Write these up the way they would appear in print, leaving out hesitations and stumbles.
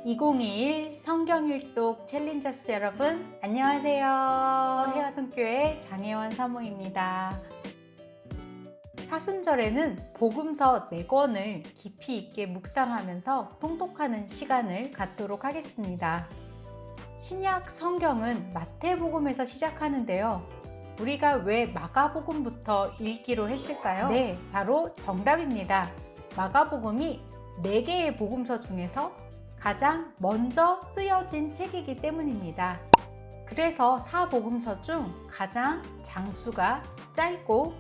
2021 성경일독 챌린저스 여러분 안녕하세요. 해화동교회 장혜원 사모입니다. 사순절에는 복음서 4권을 깊이 있게 묵상하면서 통독하는 시간을 갖도록 하겠습니다. 신약 성경은 마태복음에서 시작하는데요. 우리가 왜 마가복음부터 읽기로 했을까요? 네, 바로 정답입니다. 마가복음이 4개의 복음서 중에서 가장 먼저 쓰여진 책이기 때문입니다. 그래서 4복음서 중 가장 장수가 짧고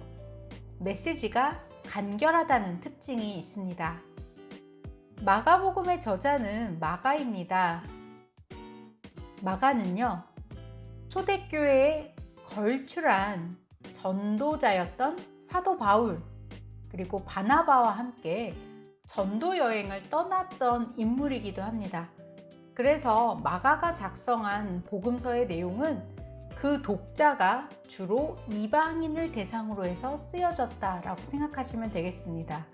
메시지가 간결하다는 특징이 있습니다. 마가복음의 저자는 마가입니다. 마가는요, 초대교회에 걸출한 전도자였던 사도 바울 그리고 바나바와 함께 전도 여행을 떠났던 인물이기도 합니다. 그래서 마가가 작성한 복음서의 내용은 그 독자가 주로 이방인을 대상으로 해서 쓰여졌다라고 생각하시면 되겠습니다.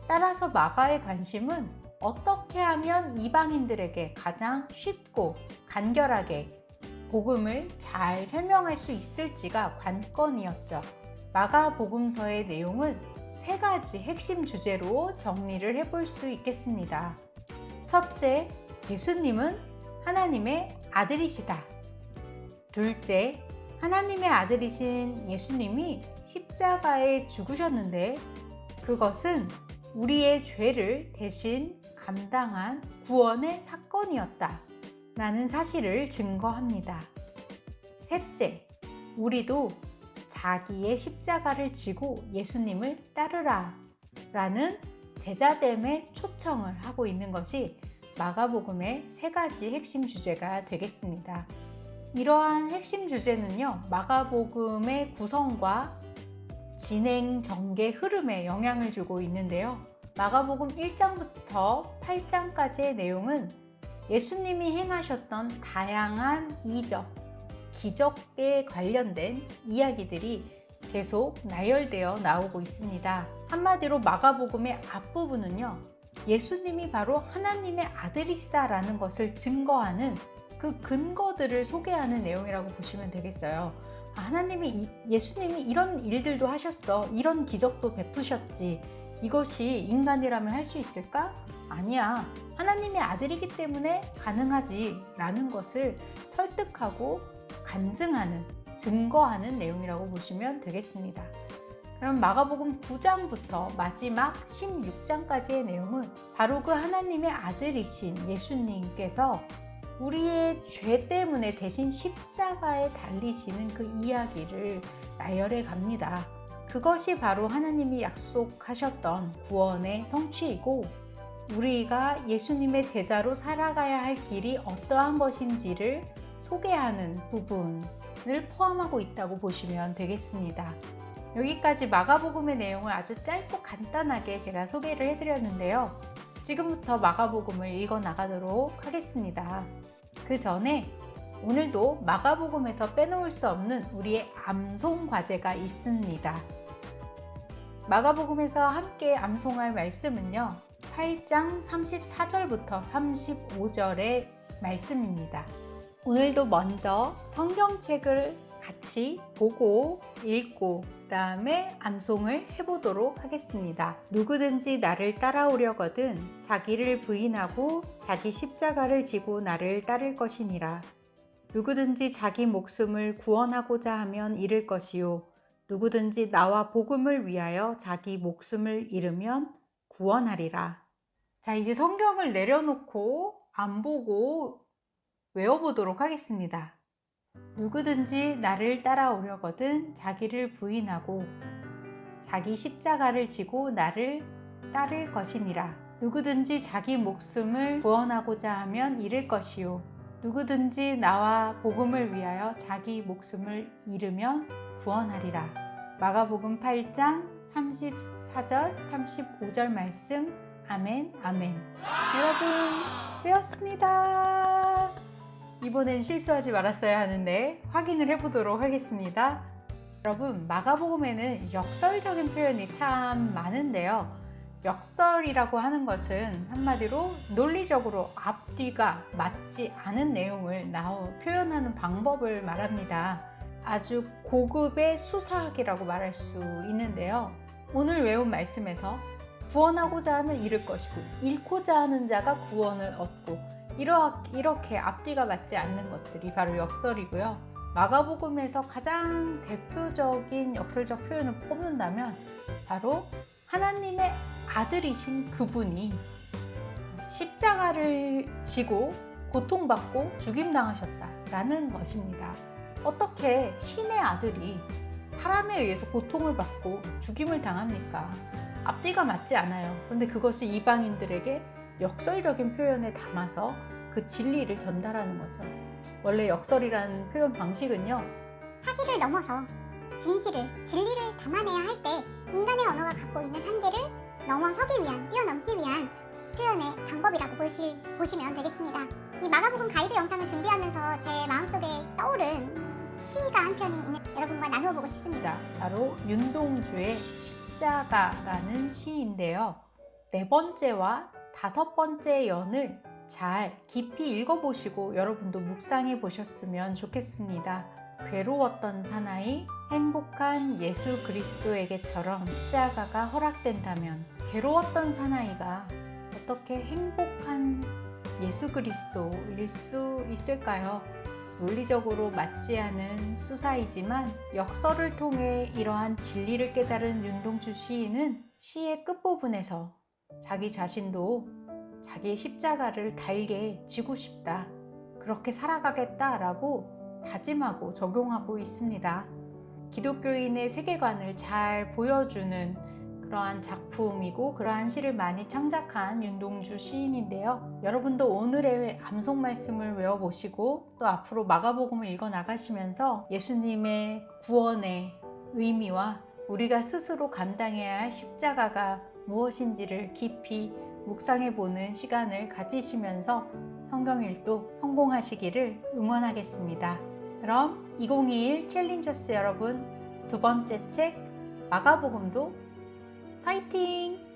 따라서 마가의 관심은 어떻게 하면 이방인들에게 가장 쉽고 간결하게 복음을 잘 설명할 수 있을지가 관건이었죠. 마가 복음서의 내용은 3가지 핵심 주제로 정리를 해볼 수 있겠습니다. 첫째, 예수님은 하나님의 아들이시다. 둘째, 하나님의 아들이신 예수님이 십자가에 죽으셨는데 그것은 우리의 죄를 대신 감당한 구원의 사건이었다 라는 사실을 증거합니다. 셋째, 우리도 자기의 십자가를 지고 예수님을 따르라 라는 제자됨의 초청을 하고 있는 것이 마가복음의 3가지 핵심 주제가 되겠습니다. 이러한 핵심 주제는요, 마가복음의 구성과 진행 전개 흐름에 영향을 주고 있는데요. 마가복음 1장부터 8장까지의 내용은 예수님이 행하셨던 다양한 이적, 기적에 관련된 이야기들이 계속 나열되어 나오고 있습니다. 한마디로 마가복음의 앞부분은요, 예수님이 바로 하나님의 아들이시다라는 것을 증거하는 그 근거들을 소개하는 내용이라고 보시면 되겠어요. 예수님이 이런 일들도 하셨어. 이런 기적도 베푸셨지. 이것이 인간이라면 할 수 있을까? 아니야. 하나님의 아들이기 때문에 가능하지. 라는 것을 설득하고 간증하는, 증거하는 내용이라고 보시면 되겠습니다. 그럼 마가복음 9장부터 마지막 16장까지의 내용은 바로 그 하나님의 아들이신 예수님께서 우리의 죄 때문에 대신 십자가에 달리시는 그 이야기를 나열해 갑니다. 그것이 바로 하나님이 약속하셨던 구원의 성취이고 우리가 예수님의 제자로 살아가야 할 길이 어떠한 것인지를 소개하는 부분을 포함하고 있다고 보시면 되겠습니다. 여기까지 마가복음의 내용을 아주 짧고 간단하게 제가 소개를 해드렸는데요. 지금부터 마가복음을 읽어 나가도록 하겠습니다. 그 전에 오늘도 마가복음에서 빼놓을 수 없는 우리의 암송 과제가 있습니다. 마가복음에서 함께 암송할 말씀은요, 8장 34절부터 35절의 말씀입니다. 오늘도 먼저 성경책을 같이 보고 읽고 그 다음에 암송을 해보도록 하겠습니다. 누구든지 나를 따라오려거든 자기를 부인하고 자기 십자가를 지고 나를 따를 것이니라. 누구든지 자기 목숨을 구원하고자 하면 잃을 것이요 누구든지 나와 복음을 위하여 자기 목숨을 잃으면 구원하리라. 자, 이제 성경을 내려놓고 안 보고 외워보도록 하겠습니다. 누구든지 나를 따라오려거든 자기를 부인하고 자기 십자가를 지고 나를 따를 것이니라. 누구든지 자기 목숨을 구원하고자 하면 잃을 것이요 누구든지 나와 복음을 위하여 자기 목숨을 잃으면 구원하리라. 마가복음 8장 34절 35절 말씀. 아멘 아멘. 여러분 배웠습니다. 이번엔 실수하지 말았어야 하는데 확인을 해보도록 하겠습니다. 여러분, 마가복음에는 역설적인 표현이 참 많은데요. 역설이라고 하는 것은 한마디로 논리적으로 앞뒤가 맞지 않은 내용을 표현하는 방법을 말합니다. 아주 고급의 수사학이라고 말할 수 있는데요. 오늘 외운 말씀에서 구원하고자 하면 잃을 것이고 잃고자 하는 자가 구원을 얻고 이렇게 앞뒤가 맞지 않는 것들이 바로 역설이고요. 마가복음에서 가장 대표적인 역설적 표현을 뽑는다면 바로 하나님의 아들이신 그분이 십자가를 지고 고통받고 죽임당하셨다라는 것입니다. 어떻게 신의 아들이 사람에 의해서 고통을 받고 죽임을 당합니까? 앞뒤가 맞지 않아요. 그런데 그것을 이방인들에게 역설적인 표현에 담아서 그 진리를 전달하는 거죠. 원래 역설이라는 표현 방식은요, 사실을 넘어서 진리를 담아내야 할 때 인간의 언어가 갖고 있는 한계를 뛰어넘기 위한 표현의 방법이라고 보시면 되겠습니다. 이 마가복음 가이드 영상을 준비하면서 제 마음속에 떠오른 시가 한 편이 있는 여러분과 나누어 보고 싶습니다. 바로 윤동주의 십자가라는 시인데요. 4번째와 5번째 연을 잘 깊이 읽어보시고 여러분도 묵상해 보셨으면 좋겠습니다. 괴로웠던 사나이, 행복한 예수 그리스도에게처럼 십자가가 허락된다면 괴로웠던 사나이가 어떻게 행복한 예수 그리스도일 수 있을까요? 논리적으로 맞지 않은 수사이지만 역설을 통해 이러한 진리를 깨달은 윤동주 시인은 시의 끝부분에서 자기 자신도 자기의 십자가를 달게 지고 싶다, 그렇게 살아가겠다라고 다짐하고 적용하고 있습니다. 기독교인의 세계관을 잘 보여주는 그러한 작품이고 그러한 시를 많이 창작한 윤동주 시인인데요. 여러분도 오늘의 암송 말씀을 외워보시고 또 앞으로 마가복음을 읽어 나가시면서 예수님의 구원의 의미와 우리가 스스로 감당해야 할 십자가가 무엇인지를 깊이 묵상해보는 시간을 가지시면서 성경 읽도 성공하시기를 응원하겠습니다. 그럼 2021 챌린저스 여러분, 2번째 책 마가복음도 파이팅!